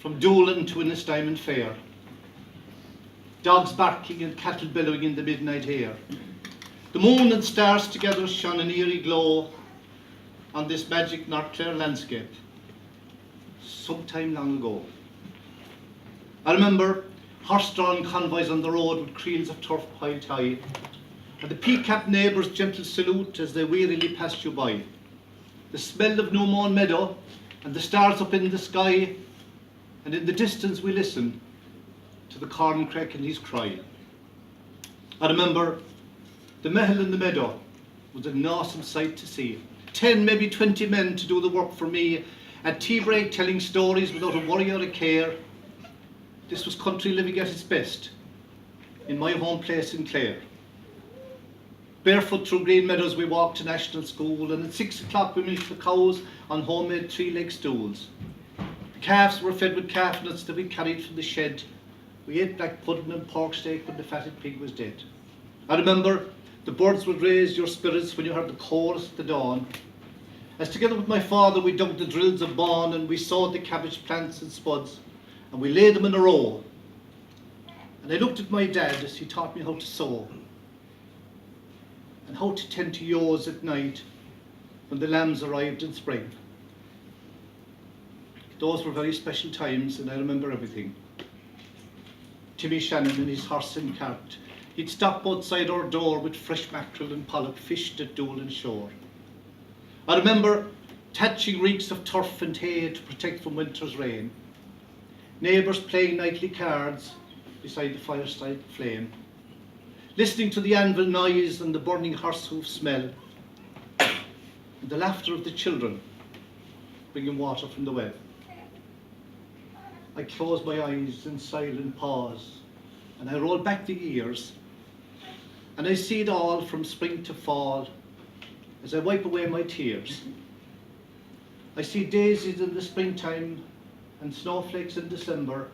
from Doolin to Ennis Diamond Fair. Dogs barking and cattle bellowing in the midnight air. The moon and stars together shone an eerie glow on this magic North Clare landscape, sometime long ago. I remember horse-drawn convoys on the road with creels of turf piled high, and the pea-capped neighbours' gentle salute as they wearily passed you by. The smell of new mown meadow and the stars up in the sky, and in the distance we listen to the corncrake and his cry. I remember the mehel in the meadow was an awesome sight to see. 10, maybe 20 men to do the work for me, at tea break telling stories without a worry or a care. This was country living at its best, in my home place in Clare. Barefoot through green meadows we walked to national school, and at 6 o'clock we milked the cows on homemade 3-leg stools. The calves were fed with calf nuts that we carried from the shed. We ate black pudding and pork steak when the fatted pig was dead. I remember the birds would raise your spirits when you heard the chorus at the dawn, as together with my father we dug the drills of bawn, and we sowed the cabbage plants and spuds, and we laid them in a row. And I looked at my dad as he taught me how to sow, and how to tend to ewes at night when the lambs arrived in spring. Those were very special times, and I remember everything. Timmy Shannon and his horse and cart. He'd stop outside our door with fresh mackerel and pollock fished at Doolin shore. I remember thatching reeks of turf and hay to protect from winter's rain. Neighbours playing nightly cards beside the fireside flame. Listening to the anvil noise and the burning horse hoof smell. And the laughter of the children bringing water from the well. I close my eyes in silent pause, and I roll back the years, and I see it all from spring to fall as I wipe away my tears. I see daisies in the springtime and snowflakes in December,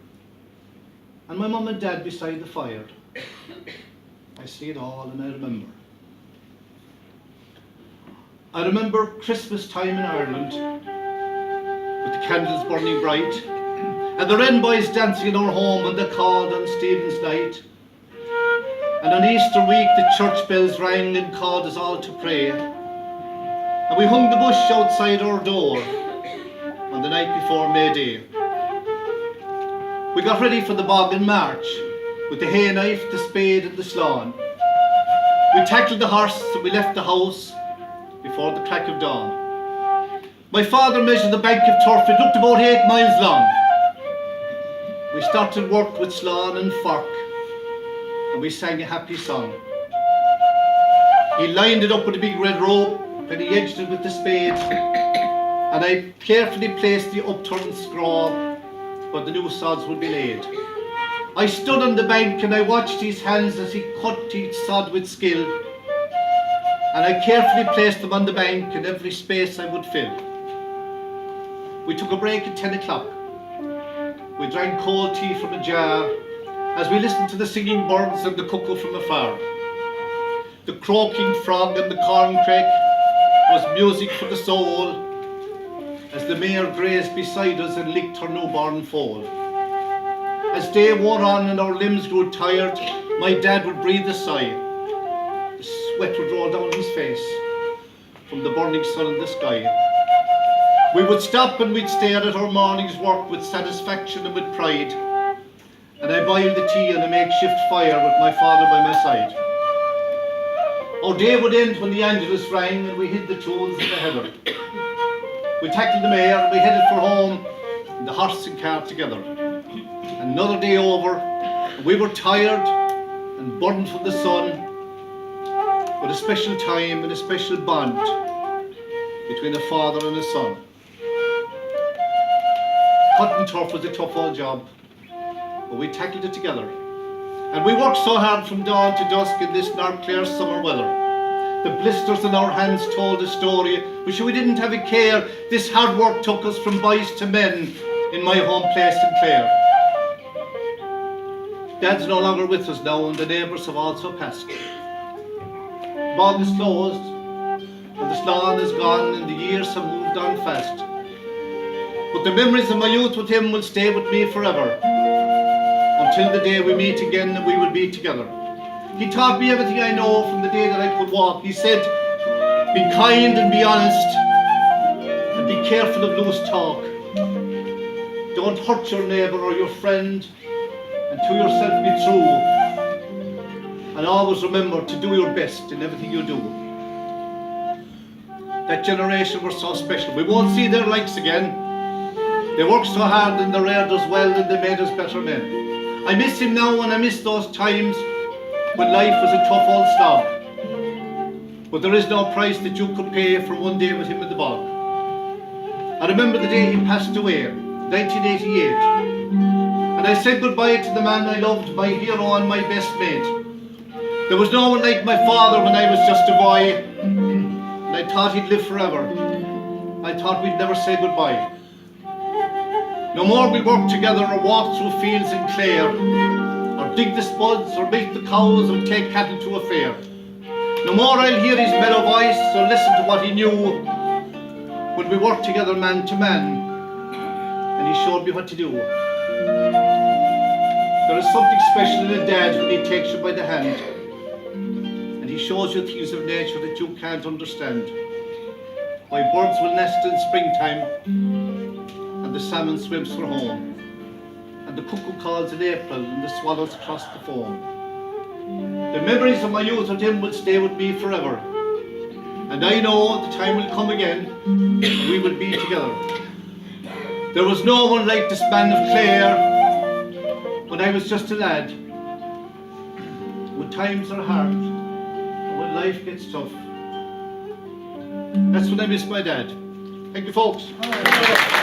and my mum and dad beside the fire. I see it all and I remember. I remember Christmas time in Ireland, with the candles burning bright, and the wren boys dancing in our home when they called on Stephen's night. And on Easter week the church bells rang and called us all to pray. And we hung the bush outside our door on the night before May Day. We got ready for the bog in March, with the hay knife, the spade and the slan. We tackled the horse and we left the house before the crack of dawn. My father measured the bank of turf, it looked about 8 miles long. We started work with slan and fork, and we sang a happy song. He lined it up with a big red rope, and he edged it with the spade, and I carefully placed the upturned scrawl where the new sods would be laid. I stood on the bank and I watched his hands as he cut each sod with skill, and I carefully placed them on the bank in every space I would fill. We took a break at 10 o'clock. We drank cold tea from a jar as we listened to the singing birds and the cuckoo from afar. The croaking frog and the corncrake was music for the soul as the mare grazed beside us and licked her newborn foal. As day wore on and our limbs grew tired, my dad would breathe a sigh. The sweat would roll down his face from the burning sun in the sky. We would stop and we'd stare at our morning's work with satisfaction and with pride. And I boiled the tea on a makeshift fire with my father by my side. Our day would end when the Angelus rang and we hid the tools in the heather. We tackled the mare and we headed for home in the horse and cart together. Another day over, and we were tired and burned from the sun, but a special time and a special bond between a father and a son. Cutting turf was a tough old job, but we tackled it together. And we worked so hard from dawn to dusk in this North Clare summer weather. The blisters in our hands told a story, but sure we didn't have a care. This hard work took us from boys to men in my home place in Clare. Dad's no longer with us now, and the neighbours have also passed. The bog is closed, and the slan is gone, and the years have moved on fast. But the memories of my youth with him will stay with me forever, until the day we meet again and we will be together. He taught me everything I know from the day that I could walk. He said, be kind and be honest, and be careful of loose talk. Don't hurt your neighbour or your friend, and to yourself be true. And always remember to do your best in everything you do. That generation were so special. We won't see their likes again. They worked so hard and they reared us well and they made us better men. I miss him now and I miss those times when life was a tough old slog. But there is no price that you could pay for one day with him in the bog. I remember the day he passed away, 1988. And I said goodbye to the man I loved, my hero and my best mate. There was no one like my father when I was just a boy, and I thought he'd live forever. I thought we'd never say goodbye. No more we'll work together or walk through fields in Clare, or dig the spuds, or milk the cows, or take cattle to a fair. No more I'll hear his mellow voice, or listen to what he knew, when we worked together man to man, and he showed me what to do. There is something special in a dad when he takes you by the hand, and he shows you things of nature that you can't understand. Why birds will nest in springtime, and the salmon swims for home, and the cuckoo calls in April, and the swallows cross the foam. The memories of my youth with him will stay with me forever, and I know the time will come again, and we will be together. There was no one like this man of Clare when I was just a lad. When times are hard, and when life gets tough, that's when I miss my dad. Thank you, folks.